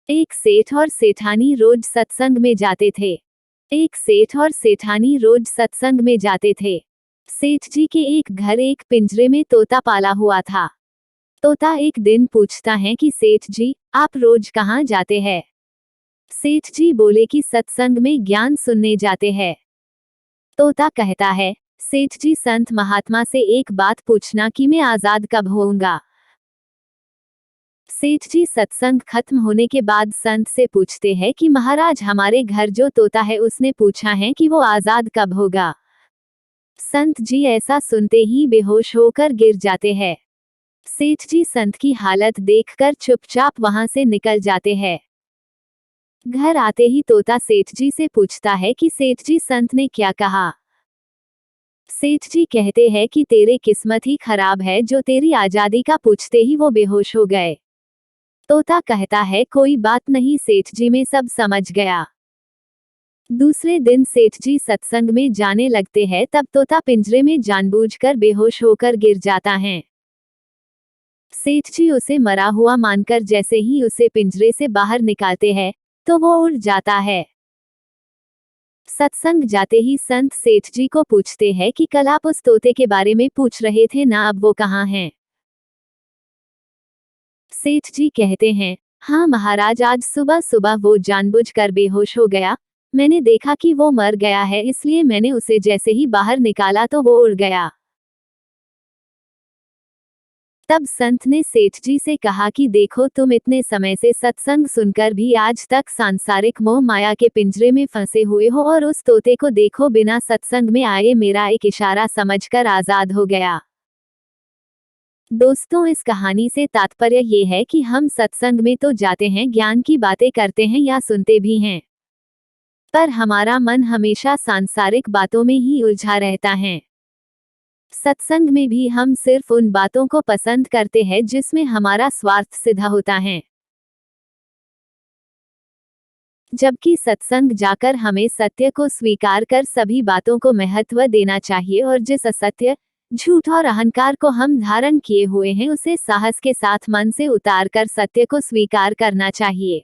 एक सेठ और सेठानी रोज सत्संग में जाते थे। एक सेठ और सेठानी रोज सत्संग में जाते थे। सेठ जी के एक घर एक पिंजरे में तोता पाला हुआ था। तोता एक दिन पूछता है कि सेठ जी, आप रोज कहाँ जाते हैं? सेठ जी बोले कि सत्संग में ज्ञान सुनने जाते हैं। तोता कहता है, सेठ जी संत महात्मा से एक बात पूछना कि मैं आजाद कब होऊंगा? सेठ जी सत्संग खत्म होने के बाद संत से पूछते हैं कि महाराज, हमारे घर जो तोता है उसने पूछा है कि वो आजाद कब होगा। संत जी ऐसा सुनते ही बेहोश होकर गिर जाते हैं। सेठ जी संत की हालत देखकर चुपचाप वहां से निकल जाते हैं। घर आते ही तोता सेठ जी से पूछता है कि सेठ जी संत ने क्या कहा। सेठ जी कहते हैं कि तेरे किस्मत ही खराब है जो तेरी आजादी का पूछते ही वो बेहोश हो गए। तोता कहता है, कोई बात नहीं सेठ जी, मैं सब समझ गया। दूसरे दिन सेठ जी सत्संग में जाने लगते हैं, तब तोता पिंजरे में जानबूझकर बेहोश होकर गिर जाता है। सेठ जी उसे मरा हुआ मानकर जैसे ही उसे पिंजरे से बाहर निकालते हैं, तो वो उड़ जाता है। सत्संग जाते ही संत सेठ जी को पूछते हैं कि कल आप उस तोते के बारे में पूछ रहे थे ना, अब वो कहाँ हैं? सेठ जी कहते हैं, हाँ महाराज, आज सुबह सुबह वो जानबूझकर बेहोश हो गया। मैंने देखा कि वो मर गया है, इसलिए मैंने उसे जैसे ही बाहर निकाला तो वो उड़ गया। तब संत ने सेठ जी से कहा कि देखो, तुम इतने समय से सत्संग सुनकर भी आज तक सांसारिक मोह माया के पिंजरे में फंसे हुए हो, और उस तोते को देखो बिना सत्संग में आए मेरा एक इशारा समझकर आजाद हो गया। दोस्तों, इस कहानी से तात्पर्य ये है कि हम सत्संग में तो जाते हैं, ज्ञान की बातें करते हैं या सुनते भी हैं, पर हमारा मन हमेशा सांसारिक बातों में ही उलझा रहता है। सत्संग में भी हम सिर्फ उन बातों को पसंद करते हैं जिसमें हमारा स्वार्थ सिद्ध होता है, जबकि सत्संग जाकर हमें सत्य को स्वीकार कर सभी बातों को महत्व देना चाहिए, और जिस असत्य, झूठ और अहंकार को हम धारण किए हुए हैं उसे साहस के साथ मन से उतार कर सत्य को स्वीकार करना चाहिए।